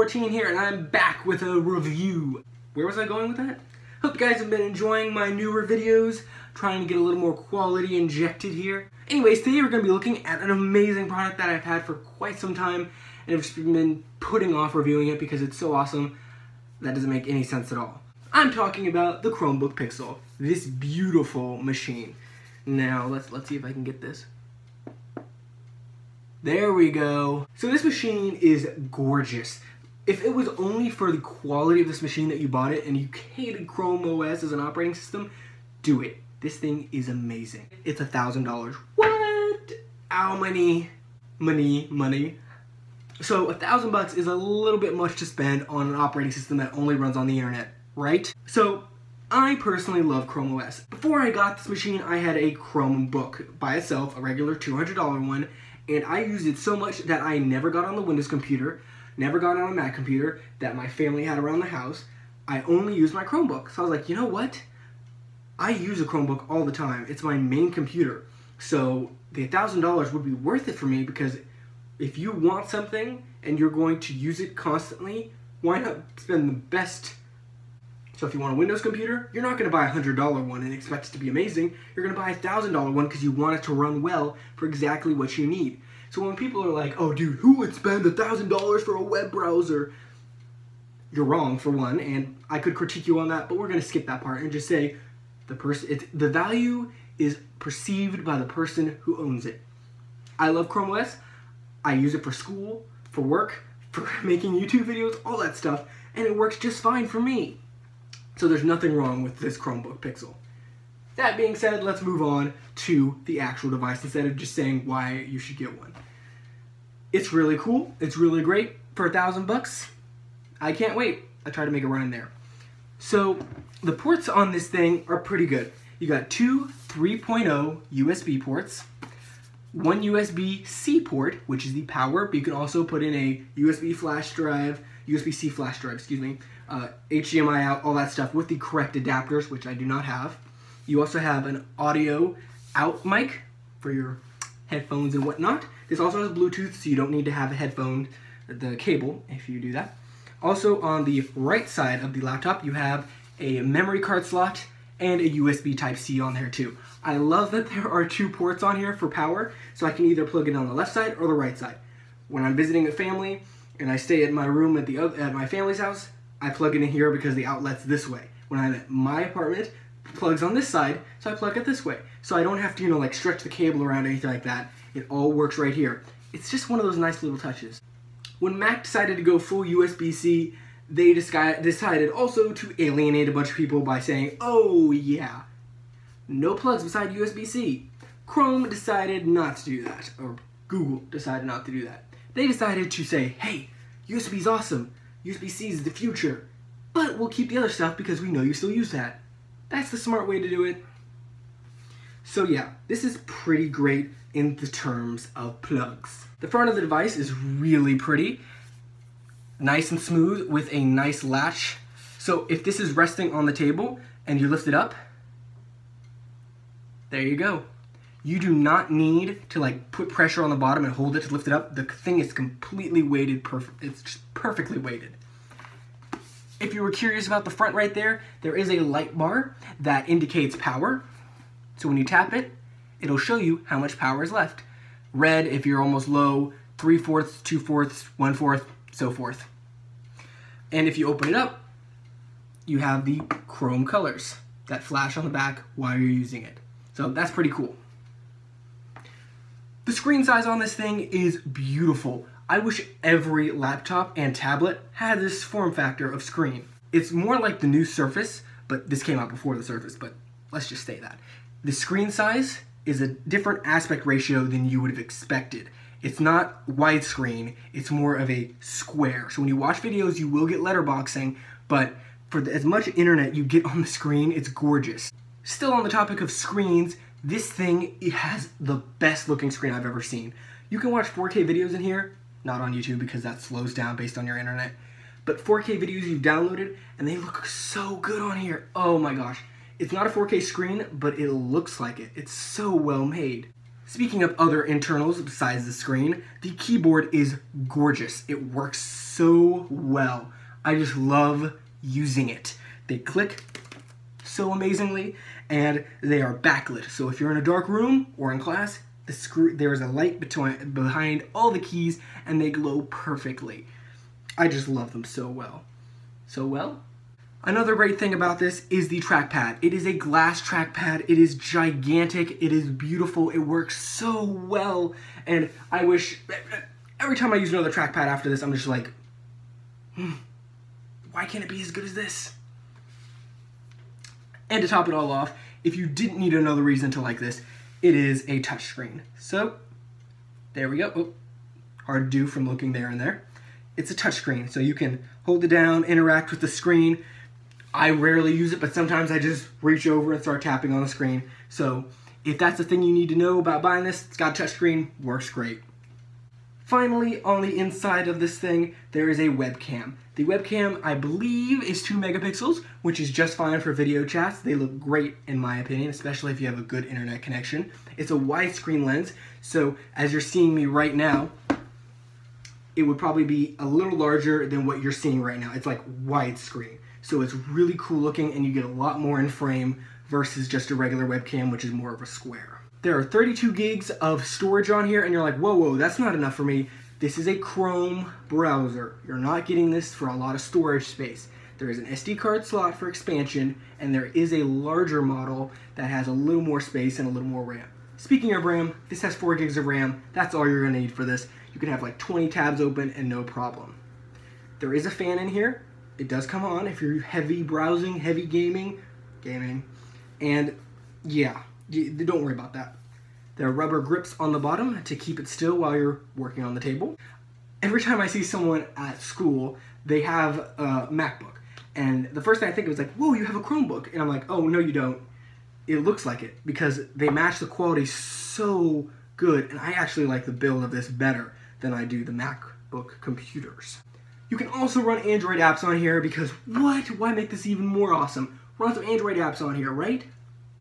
14 here, and I'm back with a review. Where was I going with that? Hope you guys have been enjoying my newer videos, trying to get a little more quality injected here. Anyways, today we're going to be looking at an amazing product that I've had for quite some time, and I've just been putting off reviewing it because it's so awesome that doesn't make any sense at all. I'm talking about the Chromebook Pixel, this beautiful machine. Now, let's see if I can get this. There we go. So this machine is gorgeous. If it was only for the quality of this machine that you bought it and you hated Chrome OS as an operating system, do it. This thing is amazing. It's $1,000. What? How many? Money. So $1,000 is a little bit much to spend on an operating system that only runs on the internet, right? So I personally love Chrome OS. Before I got this machine, I had a Chromebook by itself, a regular $200 one, and I used it so much that I never got on the Windows computer, never got on a Mac computer that my family had around the house. I only used my Chromebook. So I was like, you know what? I use a Chromebook all the time. It's my main computer. So the $1,000 would be worth it for me, because if you want something and you're going to use it constantly, why not spend the best? So if you want a Windows computer, you're not going to buy a $100 one and expect it to be amazing. You're going to buy a $1,000 one because you want it to run well for exactly what you need. So when people are like, oh dude, who would spend $1,000 for a web browser? You're wrong, for one, and I could critique you on that, but we're going to skip that part and just say the value is perceived by the person who owns it. I love Chrome OS. I use it for school, for work, for making YouTube videos, all that stuff, and it works just fine for me. So there's nothing wrong with this Chromebook Pixel. That being said, let's move on to the actual device instead of just saying why you should get one. It's really cool. It's really great for $1,000. I can't wait. I try to make a run there. So the ports on this thing are pretty good. You got two 3.0 USB ports, one USB-C port, which is the power, but you can also put in a USB flash drive, USB-C flash drive, excuse me, HDMI out, all that stuff with the correct adapters, which I do not have. You also have an audio out mic for your headphones and whatnot. This also has Bluetooth, so you don't need to have a headphone, the cable, if you do that. Also, on the right side of the laptop, you have a memory card slot and a USB Type-C on there too. I love that there are two ports on here for power, so I can either plug it on the left side or the right side. When I'm visiting a family and I stay at my room at my family's house, I plug it in here because the outlet's this way. When I'm at my apartment, it plugs on this side, so I plug it this way. So I don't have to, like stretch the cable around or anything like that. It all works right here. It's just one of those nice little touches. When Mac decided to go full USB-C, they decided also to alienate a bunch of people by saying, oh yeah, no plugs beside USB-C. Chrome decided not to do that, or Google decided not to do that. They decided to say, hey, USB's awesome. USB-C is the future, but we'll keep the other stuff because we know you still use that. That's the smart way to do it. So yeah, this is pretty great in the terms of plugs. The front of the device is really pretty, nice and smooth with a nice latch. So if this is resting on the table and you lift it up, there you go. You do not need to put pressure on the bottom and hold it to lift it up. The thing is completely weighted, it's just perfectly weighted. If you were curious about the front right there, there is a light bar that indicates power. So when you tap it, it'll show you how much power is left. Red if you're almost low, 3/4, 2/4, 1/4, so forth. And if you open it up, you have the Chrome colors that flash on the back while you're using it. So that's pretty cool. The screen size on this thing is beautiful. I wish every laptop and tablet had this form factor of screen. It's more like the new Surface, but this came out before the Surface, but let's just say that. The screen size is a different aspect ratio than you would have expected. It's not widescreen, it's more of a square. So when you watch videos, you will get letterboxing, but for as much internet you get on the screen, it's gorgeous. Still on the topic of screens, this thing, it has the best looking screen I've ever seen. You can watch 4K videos in here, not on YouTube because that slows down based on your internet, but 4K videos you've downloaded and they look so good on here. Oh my gosh. It's not a 4K screen, but it looks like it. It's so well made. Speaking of other internals besides the screen, the keyboard is gorgeous. It works so well. I just love using it. They click so amazingly, and they are backlit. So if you're in a dark room or in class, there is a light behind all the keys, and they glow perfectly. I just love them so well. So well? Another great thing about this is the trackpad. It is a glass trackpad. It is gigantic. It is beautiful. It works so well. And I wish, every time I use another trackpad after this, I'm just like, why can't it be as good as this? And to top it all off, if you didn't need another reason to like this, it is a touchscreen. So, there we go. Oh, hard to do from looking there and there. It's a touchscreen, so you can hold it down, interact with the screen. I rarely use it, but sometimes I just reach over and start tapping on the screen. So if that's the thing you need to know about buying this, it's got a touchscreen, works great. Finally, on the inside of this thing, there is a webcam. The webcam, I believe, is 2 megapixels, which is just fine for video chats. They look great, in my opinion, especially if you have a good internet connection. It's a widescreen lens, so as you're seeing me right now, it would probably be a little larger than what you're seeing right now. It's like widescreen. So it's really cool looking, and you get a lot more in frame versus just a regular webcam, which is more of a square. There are 32 gigs of storage on here, and you're like, whoa, that's not enough for me. This is a Chrome browser. You're not getting this for a lot of storage space. There is an SD card slot for expansion, and there is a larger model that has a little more space and a little more RAM. Speaking of RAM, this has 4 gigs of RAM. That's all you're gonna need for this. You can have like 20 tabs open and no problem. There is a fan in here. It does come on if you're heavy browsing, heavy gaming, and yeah, don't worry about that. There are rubber grips on the bottom to keep it still while you're working on the table. Every time I see someone at school, they have a MacBook, and the first thing I think of is like, whoa, you have a Chromebook, and I'm like, oh, no, you don't. It looks like it, because they match the quality so good, and I actually like the build of this better than I do the MacBook computers. You can also run Android apps on here because what? Why make this even more awesome? Run some Android apps on here, right?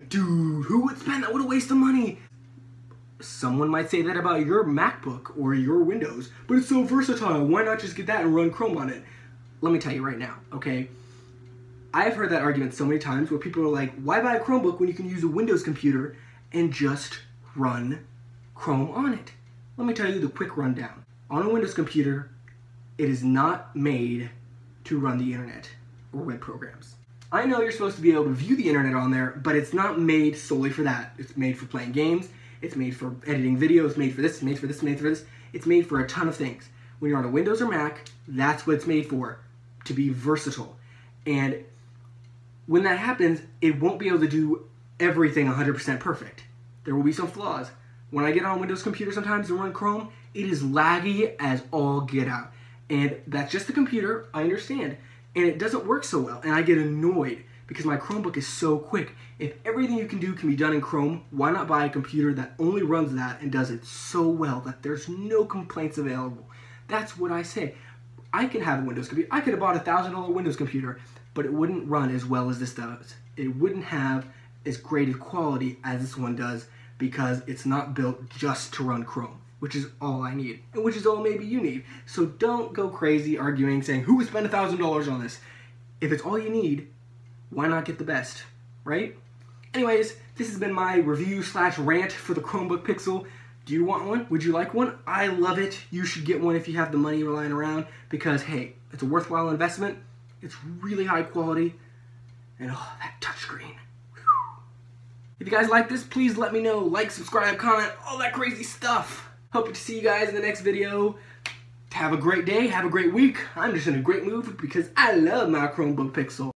Dude, who would spend that? What a waste of money. Someone might say that about your MacBook or your Windows, but it's so versatile. Why not just get that and run Chrome on it? Let me tell you right now, okay? I've heard that argument so many times where people are like, why buy a Chromebook when you can use a Windows computer and just run Chrome on it? Let me tell you the quick rundown. On a Windows computer, it is not made to run the internet or web programs. I know you're supposed to be able to view the internet on there, but it's not made solely for that. It's made for playing games, it's made for editing video, it's made for this, it's made for this, it's made for this. It's made for a ton of things. When you're on a Windows or Mac, that's what it's made for, to be versatile. And when that happens, it won't be able to do everything 100% perfect. There will be some flaws. When I get on a Windows computer sometimes and run Chrome, it is laggy as all get out. And that's just the computer, I understand. And it doesn't work so well, and I get annoyed because my Chromebook is so quick. If everything you can do can be done in Chrome, why not buy a computer that only runs that and does it so well that there's no complaints available? That's what I say. I can have a Windows computer. I could have bought a $1,000 Windows computer, but it wouldn't run as well as this does. It wouldn't have as great a quality as this one does because it's not built just to run Chrome, which is all I need, and which is all maybe you need. So don't go crazy arguing, saying, who would spend $1,000 on this? If it's all you need, why not get the best, right? Anyways, this has been my review/rant for the Chromebook Pixel. Do you want one? Would you like one? I love it. You should get one if you have the money lying around because, hey, it's a worthwhile investment. It's really high quality, and oh, that touchscreen. If you guys like this, please let me know. Like, subscribe, comment, all that crazy stuff. Hope to see you guys in the next video. Have a great day, have a great week. I'm just in a great mood because I love my Chromebook Pixel.